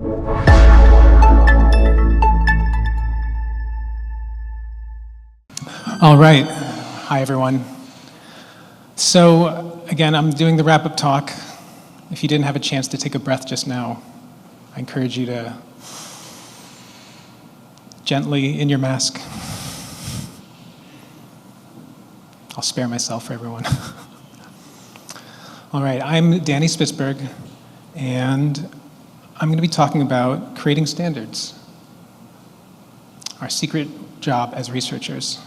All right. Hi, everyone. So, again, I'm doing the wrap-up talk. If you didn't have a chance to take a breath just now, I encourage you to gently in your mask. I'll spare myself for everyone. All right, I'm Danny Spitzberg, and I'm going to be talking about creating standards, our secret job as researchers.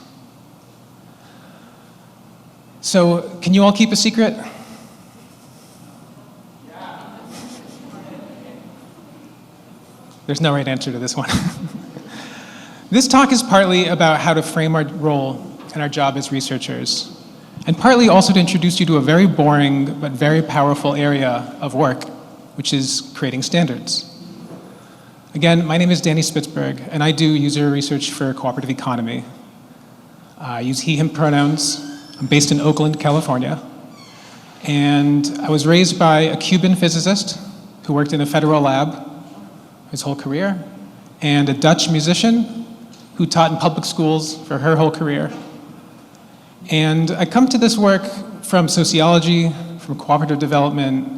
So, can you all keep a secret? Yeah. There's no right answer to this one. This talk is partly about how to frame our role and our job as researchers, and partly also to introduce you to a very boring but very powerful area of work, which is creating standards. Again, my name is Danny Spitzberg, and I do user research for cooperative economy. I use he, him pronouns. I'm based in Oakland, California, and I was raised by a Cuban physicist who worked in a federal lab his whole career, and a Dutch musician who taught in public schools for her whole career. And I come to this work from sociology, from cooperative development,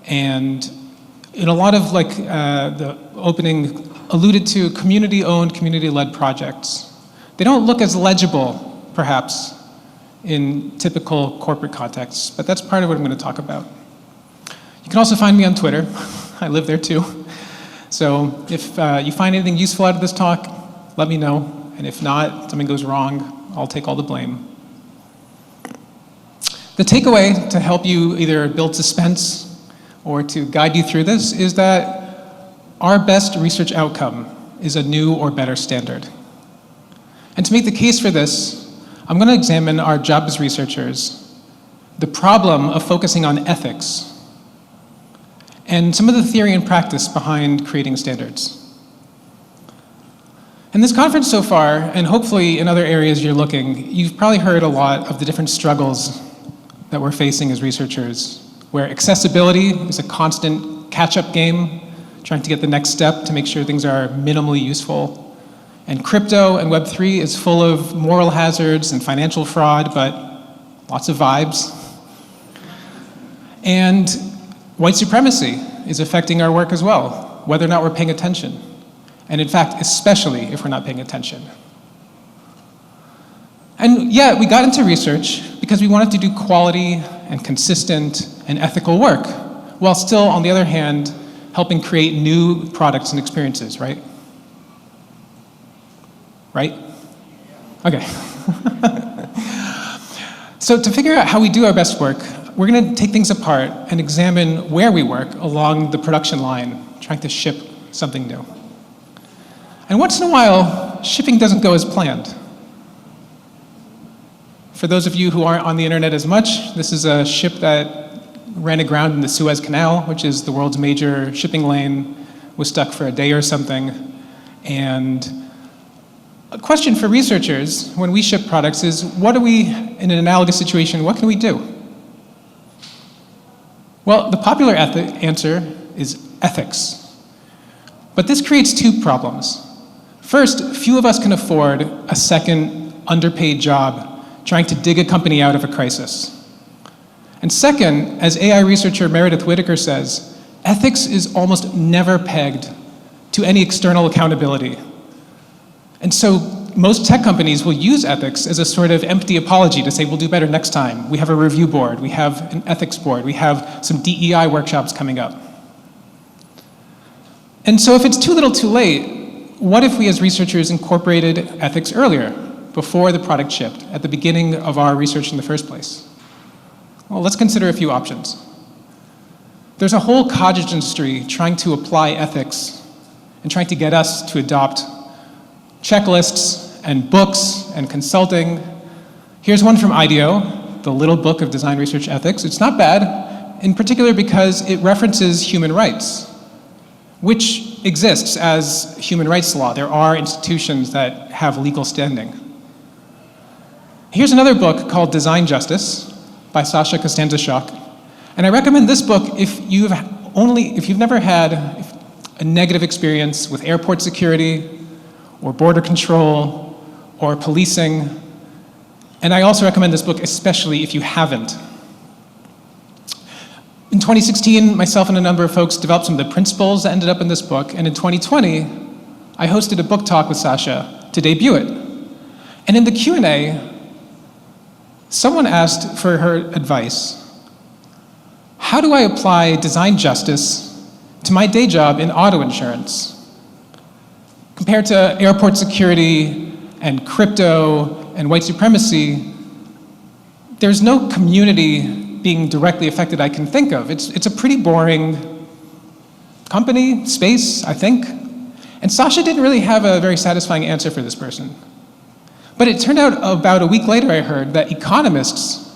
and in a lot of the opening alluded to community-owned, community-led projects. They don't look as legible, perhaps, in typical corporate contexts, but that's part of what I'm going to talk about. You can also find me on Twitter. I live there too. So if you find anything useful out of this talk, let me know. And if not, something goes wrong, I'll take all the blame. The takeaway to help you either build suspense or to guide you through this is that our best research outcome is a new or better standard. And to make the case for this, I'm going to examine our job as researchers, the problem of focusing on ethics, and some of the theory and practice behind creating standards. In this conference so far, and hopefully in other areas you're looking, you've probably heard a lot of the different struggles that we're facing as researchers, where accessibility is a constant catch-up game, trying to get the next step to make sure things are minimally useful. And crypto and Web3 is full of moral hazards and financial fraud, but lots of vibes. And white supremacy is affecting our work as well, whether or not we're paying attention. And in fact, especially if we're not paying attention. And yeah, we got into research because we wanted to do quality and consistent and ethical work, while still, on the other hand, helping create new products and experiences, right? Right? Okay. So to figure out how we do our best work, we're going to take things apart and examine where we work along the production line, trying to ship something new. And once in a while, shipping doesn't go as planned. For those of you who aren't on the internet as much, this is a ship that ran aground in the Suez Canal, which is the world's major shipping lane, was stuck for a day or something, and a question for researchers when we ship products is, what do we, in an analogous situation, what can we do? Well, the popular answer is ethics. But this creates two problems. First, few of us can afford a second underpaid job trying to dig a company out of a crisis. And second, as AI researcher Meredith Whittaker says, ethics is almost never pegged to any external accountability. And so most tech companies will use ethics as a sort of empty apology to say, we'll do better next time. We have a review board, we have an ethics board, we have some DEI workshops coming up. And so if it's too little too late, what if we as researchers incorporated ethics earlier, before the product shipped, at the beginning of our research in the first place? Well, let's consider a few options. There's a whole cottage industry trying to apply ethics and trying to get us to adopt checklists and books and consulting. Here's one from IDEO, the Little Book of Design Research Ethics. It's not bad, in particular because it references human rights, which exists as human rights law. There are institutions that have legal standing. Here's another book called Design Justice by Sasha Costanza-Schock. And I recommend this book if you've never had a negative experience with airport security, or border control, or policing. And I also recommend this book, especially if you haven't. In 2016, myself and a number of folks developed some of the principles that ended up in this book, and in 2020, I hosted a book talk with Sasha to debut it. And in the Q&A, someone asked for her advice. How do I apply design justice to my day job in auto insurance? Compared to airport security and crypto and white supremacy, there's no community being directly affected I can think of. It's a pretty boring company, space, I think. And Sasha didn't really have a very satisfying answer for this person. But it turned out about a week later, I heard that economists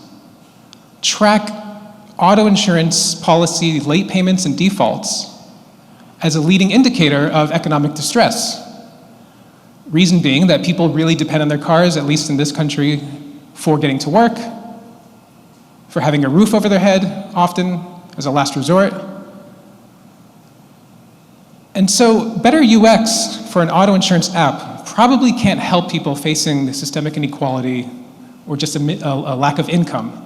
track auto insurance policy late payments and defaults as a leading indicator of economic distress. Reason being that people really depend on their cars, at least in this country, for getting to work, for having a roof over their head, often as a last resort. And so better UX for an auto insurance app probably can't help people facing the systemic inequality or just a lack of income.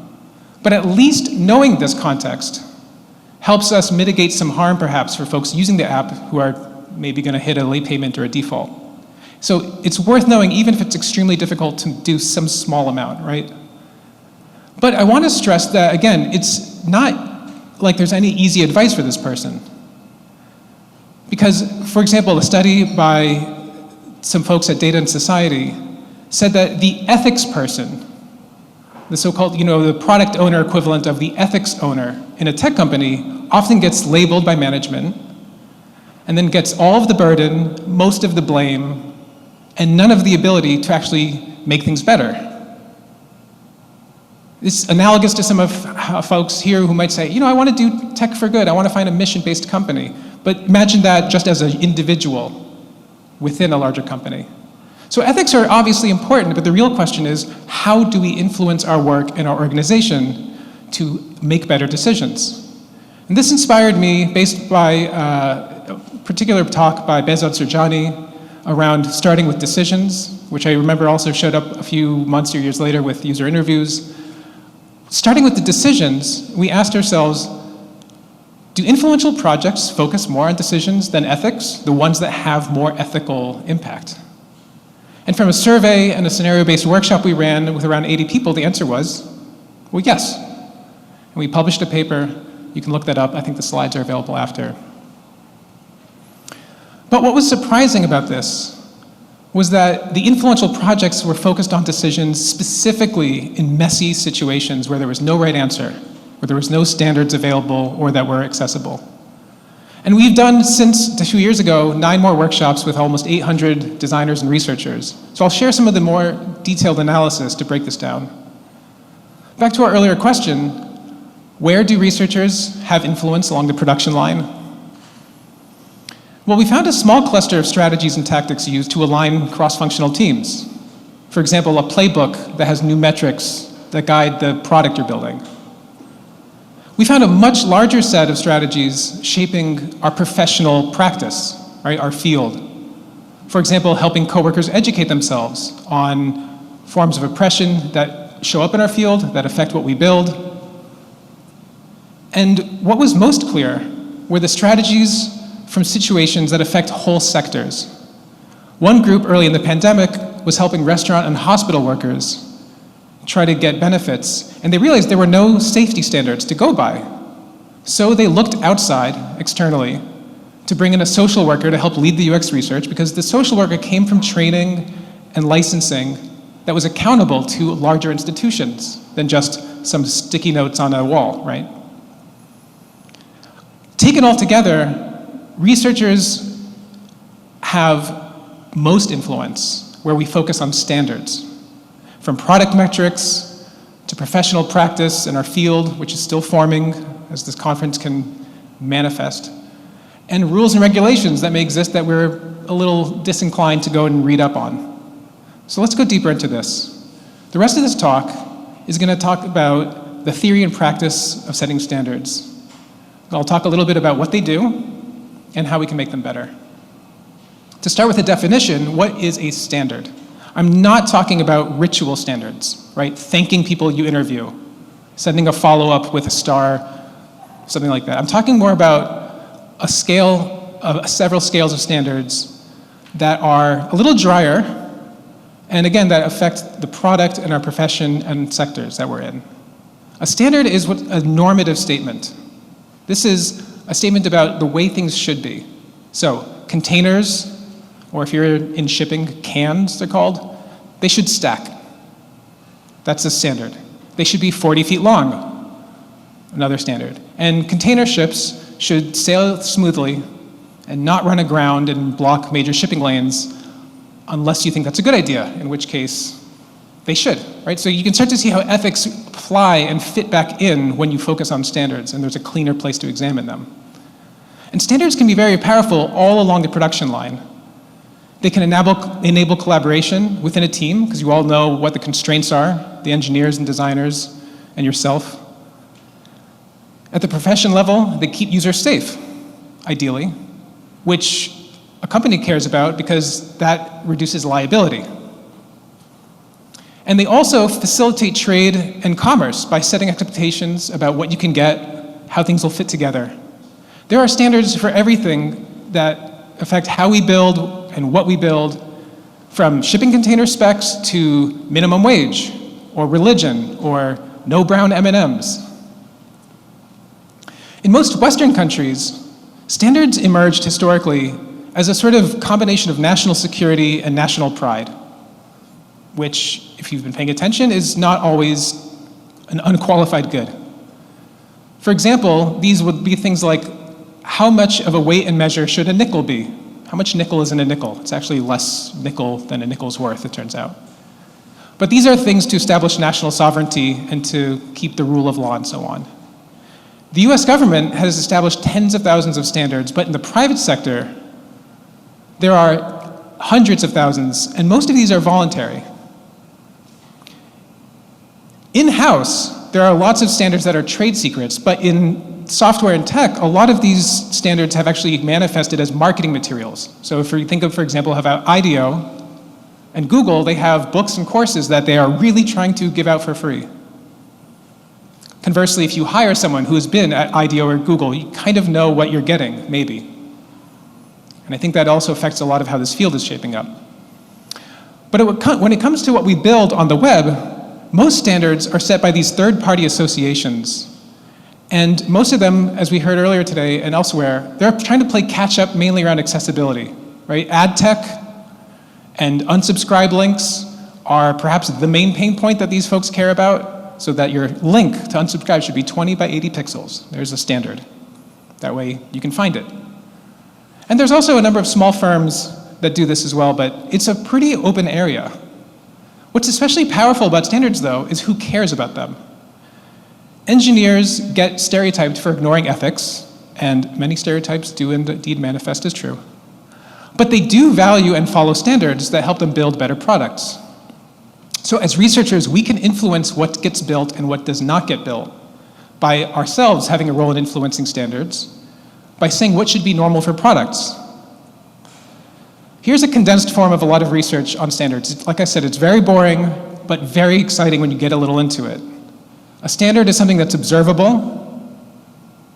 But at least knowing this context helps us mitigate some harm perhaps for folks using the app who are maybe going to hit a late payment or a default. So it's worth knowing, even if it's extremely difficult, to do some small amount, right? But I want to stress that, again, it's not like there's any easy advice for this person. Because, for example, a study by some folks at Data and Society said that the ethics person, the so-called, the product owner equivalent of the ethics owner in a tech company, often gets labeled by management and then gets all of the burden, most of the blame, and none of the ability to actually make things better. It's analogous to some of folks here who might say, I want to do tech for good, I want to find a mission-based company. But imagine that just as an individual within a larger company. So ethics are obviously important, but the real question is, how do we influence our work and our organization to make better decisions? And this inspired me, based by a particular talk by Behzad Serjani around starting with decisions, which I remember also showed up a few months or years later with user interviews. Starting with the decisions, we asked ourselves, do influential projects focus more on decisions than ethics, the ones that have more ethical impact? And from a survey and a scenario-based workshop we ran with around 80 people, the answer was, well, yes. And we published a paper. You can look that up. I think the slides are available after. But what was surprising about this was that the influential projects were focused on decisions specifically in messy situations where there was no right answer, where there was no standards available or that were accessible. And we've done, since 2 years ago, 9 more workshops with almost 800 designers and researchers. So I'll share some of the more detailed analysis to break this down. Back to our earlier question, where do researchers have influence along the production line? Well, we found a small cluster of strategies and tactics used to align cross-functional teams. For example, a playbook that has new metrics that guide the product you're building. We found a much larger set of strategies shaping our professional practice, right, our field. For example, helping coworkers educate themselves on forms of oppression that show up in our field, that affect what we build. And what was most clear were the strategies from situations that affect whole sectors. One group early in the pandemic was helping restaurant and hospital workers try to get benefits, and they realized there were no safety standards to go by. So they looked outside, externally, to bring in a social worker to help lead the UX research, because the social worker came from training and licensing that was accountable to larger institutions than just some sticky notes on a wall, right? Taken all together, researchers have most influence where we focus on standards, from product metrics to professional practice in our field, which is still forming as this conference can manifest, and rules and regulations that may exist that we're a little disinclined to go and read up on. So let's go deeper into this. The rest of this talk is going to talk about the theory and practice of setting standards. I'll talk a little bit about what they do, and how we can make them better. To start with a definition, what is a standard? I'm not talking about ritual standards, right? Thanking people you interview, sending a follow-up with a star, something like that. I'm talking more about a scale of several scales of standards that are a little drier, and again, that affect the product and our profession and sectors that we're in. A standard is a normative statement. This is a statement about the way things should be. So, containers, or if you're in shipping, cans, they're called, they should stack. That's a standard. They should be 40 feet long, another standard. And container ships should sail smoothly and not run aground and block major shipping lanes unless you think that's a good idea, in which case they should, right? So you can start to see how ethics apply and fit back in when you focus on standards, and there's a cleaner place to examine them. And standards can be very powerful all along the production line. They can enable collaboration within a team, because you all know what the constraints are, the engineers and designers, and yourself. At the profession level, they keep users safe, ideally, which a company cares about because that reduces liability. And they also facilitate trade and commerce by setting expectations about what you can get, how things will fit together. There are standards for everything that affect how we build and what we build, from shipping container specs to minimum wage, or religion, or no brown M&Ms. In most Western countries, standards emerged historically as a sort of combination of national security and national pride, which, if you've been paying attention, is not always an unqualified good. For example, these would be things like, how much of a weight and measure should a nickel be? How much nickel is in a nickel? It's actually less nickel than a nickel's worth, it turns out. But these are things to establish national sovereignty and to keep the rule of law and so on. The US government has established tens of thousands of standards, but in the private sector, there are hundreds of thousands, and most of these are voluntary. In-house, there are lots of standards that are trade secrets, but in software and tech, a lot of these standards have actually manifested as marketing materials. So if you think of, for example, about IDEO and Google, they have books and courses that they are really trying to give out for free. Conversely, if you hire someone who has been at IDEO or Google, you kind of know what you're getting, maybe. And I think that also affects a lot of how this field is shaping up. But when it comes to what we build on the web, most standards are set by these third-party associations. And most of them, as we heard earlier today and elsewhere, they're trying to play catch-up mainly around accessibility, right? Ad tech and unsubscribe links are perhaps the main pain point that these folks care about, so that your link to unsubscribe should be 20 by 80 pixels. There's a standard. That way you can find it. And there's also a number of small firms that do this as well, but it's a pretty open area. What's especially powerful about standards, though, is who cares about them. Engineers get stereotyped for ignoring ethics, and many stereotypes do indeed manifest as true. But they do value and follow standards that help them build better products. So as researchers, we can influence what gets built and what does not get built by ourselves having a role in influencing standards, by saying what should be normal for products. Here's a condensed form of a lot of research on standards. Like I said, it's very boring, but very exciting when you get a little into it. A standard is something that's observable,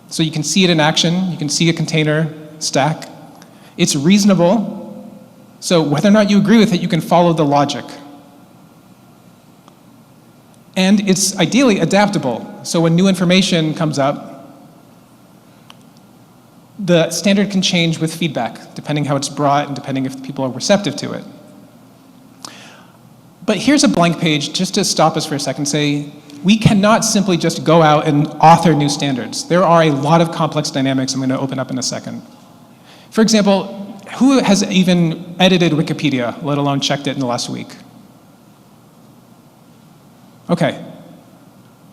so you can see it in action, you can see a container stack. It's reasonable, so whether or not you agree with it, you can follow the logic. And it's ideally adaptable, so when new information comes up, the standard can change with feedback, depending how it's brought and depending if people are receptive to it. But here's a blank page, just to stop us for a second and say, we cannot simply just go out and author new standards. There are a lot of complex dynamics I'm going to open up in a second. For example, who has even edited Wikipedia, let alone checked it in the last week? Okay.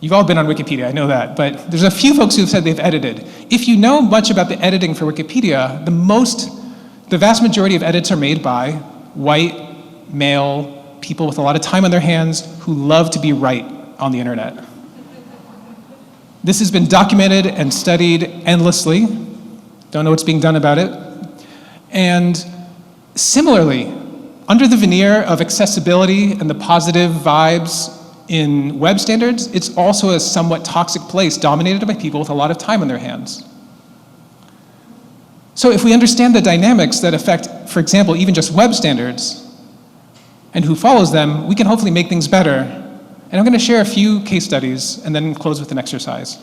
You've all been on Wikipedia, I know that, but there's a few folks who've said they've edited. If you know much about the editing for Wikipedia, the vast majority of edits are made by white, male, people with a lot of time on their hands who love to be right on the internet. This has been documented and studied endlessly. don't know what's being done about it. And similarly, under the veneer of accessibility and the positive vibes in web standards, it's also a somewhat toxic place dominated by people with a lot of time on their hands. So if we understand the dynamics that affect, for example, even just web standards, and who follows them, we can hopefully make things better. And I'm going to share a few case studies and then close with an exercise.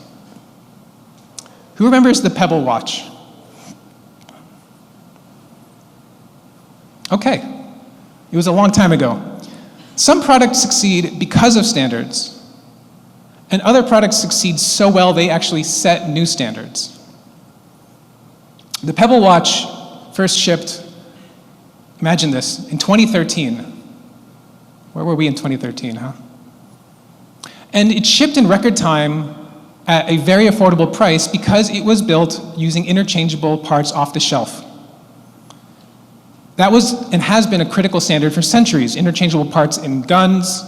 Who remembers the Pebble watch? Okay, it was a long time ago. Some products succeed because of standards, and other products succeed so well they actually set new standards. The Pebble watch first shipped, imagine this, in 2013. Where were we in 2013, huh? And it shipped in record time at a very affordable price because it was built using interchangeable parts off the shelf. That was and has been a critical standard for centuries, interchangeable parts in guns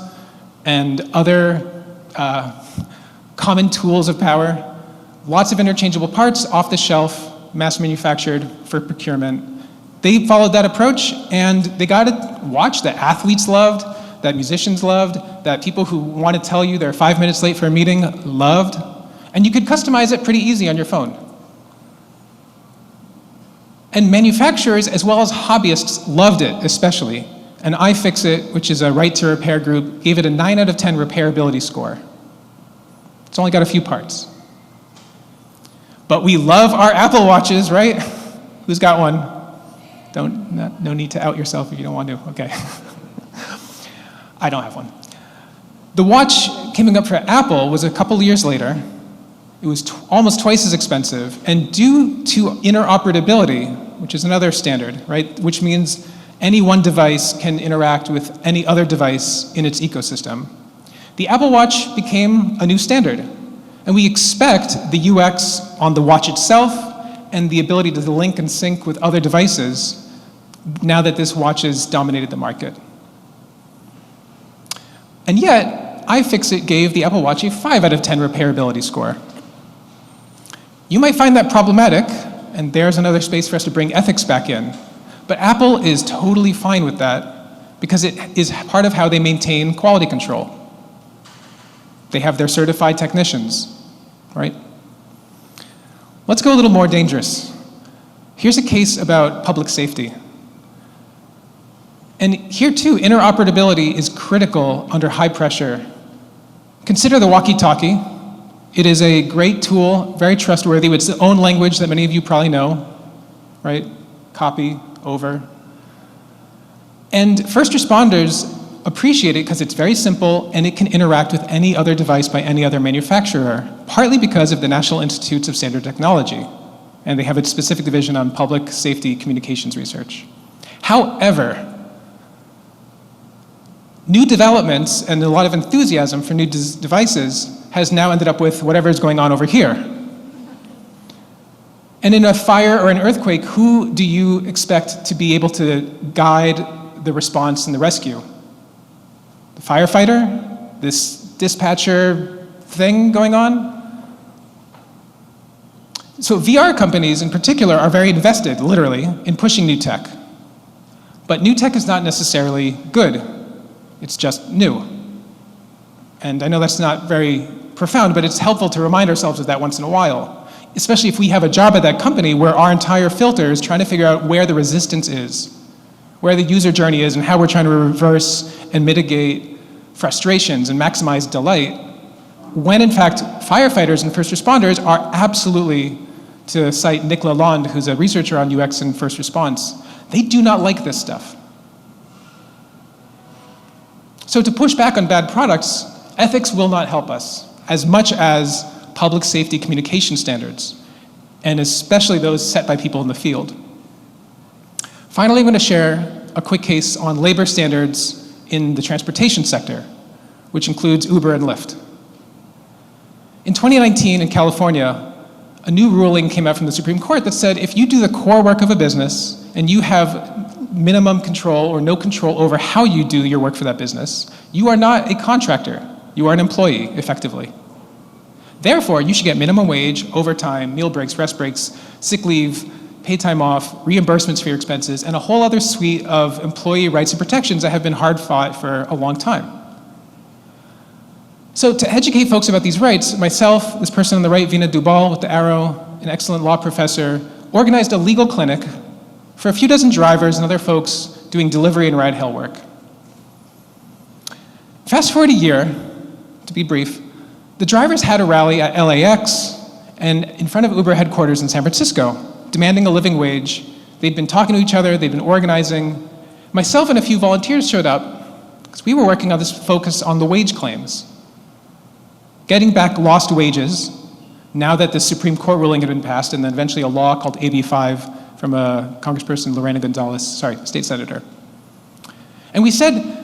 and other common tools of power. Lots of interchangeable parts off the shelf, mass manufactured for procurement. They followed that approach, and they got a watch that athletes loved, that musicians loved, that people who want to tell you they're 5 minutes late for a meeting loved, and you could customize it pretty easy on your phone. And manufacturers, as well as hobbyists, loved it especially. And iFixit, which is a right to repair group, gave it a 9 out of 10 repairability score. It's only got a few parts. But we love our Apple Watches, right? Who's got one? No need to out yourself if you don't want to, okay. I don't have one. The watch coming up for Apple was a couple of years later. It was almost twice as expensive, and due to interoperability, which is another standard, right? Which means any one device can interact with any other device in its ecosystem. The Apple Watch became a new standard, and we expect the UX on the watch itself and the ability to link and sync with other devices now that this watch has dominated the market. And yet, iFixit gave the Apple Watch a 5 out of 10 repairability score. You might find that problematic, and there's another space for us to bring ethics back in. But Apple is totally fine with that because it is part of how they maintain quality control. They have their certified technicians, right? Let's go a little more dangerous. Here's a case about public safety. And here too, interoperability is critical under high pressure. Consider the walkie-talkie. It is a great tool, very trustworthy, with its own language that many of you probably know, right? Copy, over. And first responders appreciate it because it's very simple and it can interact with any other device by any other manufacturer, partly because of the National Institutes of Standard Technology. And they have a specific division on public safety communications research. However, new developments and a lot of enthusiasm for new devices has now ended up with whatever is going on over here. And in a fire or an earthquake, who do you expect to be able to guide the response and the rescue? The firefighter? This dispatcher thing going on? So VR companies in particular are very invested, literally, in pushing new tech. But new tech is not necessarily good. It's just new. And I know that's not very profound, but it's helpful to remind ourselves of that once in a while, especially if we have a job at that company where our entire filter is trying to figure out where the resistance is, where the user journey is, and how we're trying to reverse and mitigate frustrations and maximize delight, when in fact firefighters and first responders are absolutely, to cite Nick Lalonde, who's a researcher on UX and first response, they do not like this stuff. So to push back on bad products, ethics will not help us as much as public safety communication standards, and especially those set by people in the field. Finally, I'm going to share a quick case on labor standards in the transportation sector, which includes Uber and Lyft. In 2019 in California, a new ruling came out from the Supreme Court that said if you do the core work of a business and you have minimum control or no control over how you do your work for that business, you are not a contractor. You are an employee, effectively. Therefore, you should get minimum wage, overtime, meal breaks, rest breaks, sick leave, paid time off, reimbursements for your expenses, and a whole other suite of employee rights and protections that have been hard fought for a long time. So to educate folks about these rights, myself, this person on the right, Vina Dubal with the arrow, an excellent law professor, organized a legal clinic for a few dozen drivers and other folks doing delivery and ride-hail work. Fast forward a year, to be brief, the drivers had a rally at LAX and in front of Uber headquarters in San Francisco, demanding a living wage. They'd been talking to each other, they'd been organizing. Myself and a few volunteers showed up because we were working on this focus on the wage claims. Getting back lost wages, now that the Supreme Court ruling had been passed, and then eventually a law called AB 5 from a Congressperson, Lorena Gonzalez, state senator. And we said,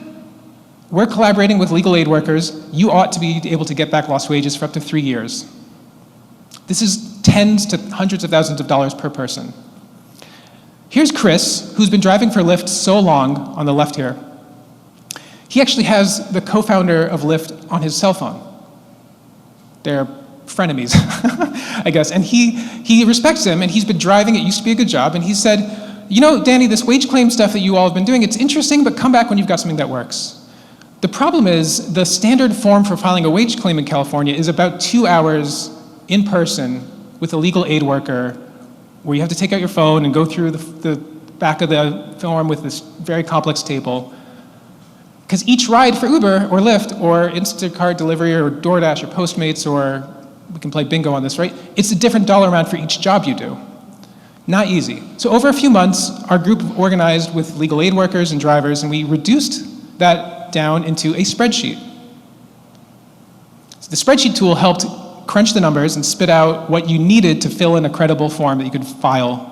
we're collaborating with legal aid workers. You ought to be able to get back lost wages for up to 3 years. This is tens to hundreds of thousands of dollars per person. Here's Chris, who's been driving for Lyft so long, on the left here. He actually has the co-founder of Lyft on his cell phone. They're frenemies, I guess. And he respects him, and he's been driving. It used to be a good job. And he said, you know, Danny, this wage claim stuff that you all have been doing, it's interesting, but come back when you've got something that works. The problem is the standard form for filing a wage claim in California is about 2 hours in person with a legal aid worker, where you have to take out your phone and go through the back of the form with this very complex table. Because each ride for Uber or Lyft or Instacart delivery or DoorDash or Postmates, or we can play bingo on this, right? It's a different dollar amount for each job you do. Not easy. So over a few months, our group organized with legal aid workers and drivers, and we reduced that down into a spreadsheet. So the spreadsheet tool helped crunch the numbers and spit out what you needed to fill in a credible form that you could file.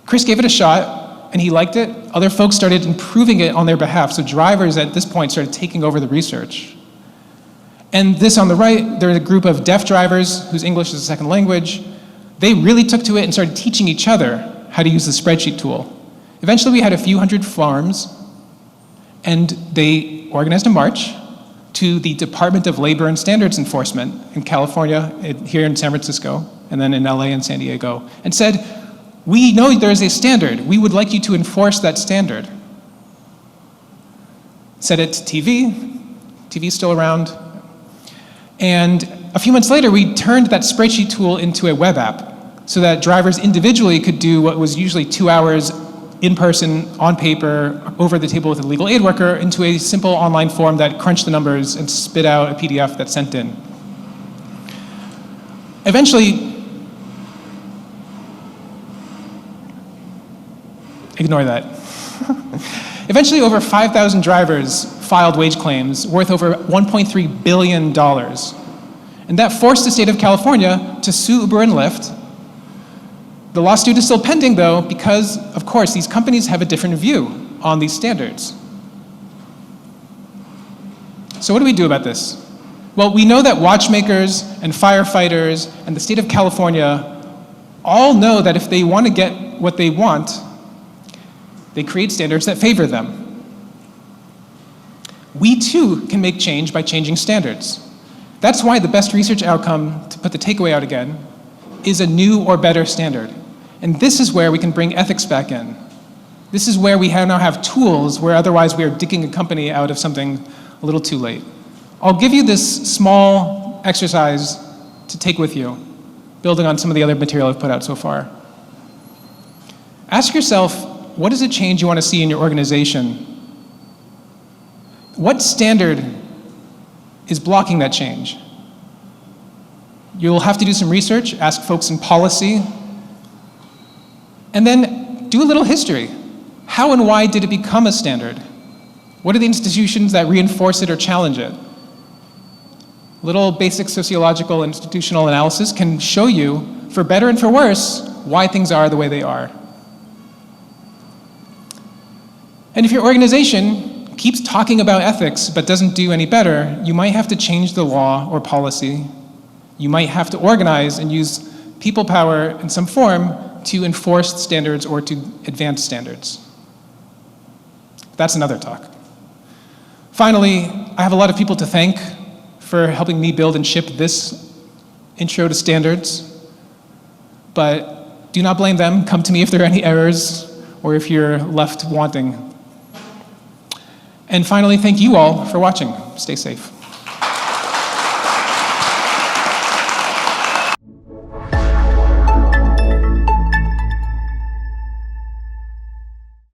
Chris gave it a shot, and he liked it. Other folks started improving it on their behalf, so drivers at this point started taking over the research. And this on the right, there's a group of deaf drivers whose English is a second language. They really took to it and started teaching each other how to use the spreadsheet tool. Eventually, we had a few hundred forms, and they organized a march to the Department of Labor and Standards Enforcement in California, here in San Francisco, and then in LA and San Diego, and said, we know there is a standard. We would like you to enforce that standard. Said it to TV. TV's still around. And a few months later, we turned that spreadsheet tool into a web app so that drivers individually could do what was usually 2 hours in person, on paper, over the table with a legal aid worker, into a simple online form that crunched the numbers and spit out a PDF that's sent in. Eventually, ignore that. Eventually, over 5,000 drivers filed wage claims worth over $1.3 billion. And that forced the state of California to sue Uber and Lyft. The lawsuit is still pending, though, because, of course, these companies have a different view on these standards. So what do we do about this? Well, we know that watchmakers and firefighters and the state of California all know that if they want to get what they want, they create standards that favor them. We, too, can make change by changing standards. That's why the best research outcome, to put the takeaway out again, is a new or better standard. And this is where we can bring ethics back in. This is where we now have tools where otherwise we are digging a company out of something a little too late. I'll give you this small exercise to take with you, building on some of the other material I've put out so far. Ask yourself, what is a change you want to see in your organization? What standard is blocking that change? You'll have to do some research, ask folks in policy, and then do a little history. How and why did it become a standard? What are the institutions that reinforce it or challenge it? Little basic sociological institutional analysis can show you, for better and for worse, why things are the way they are. And if your organization keeps talking about ethics but doesn't do any better, you might have to change the law or policy. You might have to organize and use people power in some form to enforce standards or to advance standards. That's another talk. Finally, I have a lot of people to thank for helping me build and ship this intro to standards, but do not blame them. Come to me if there are any errors or if you're left wanting. And finally, thank you all for watching. Stay safe.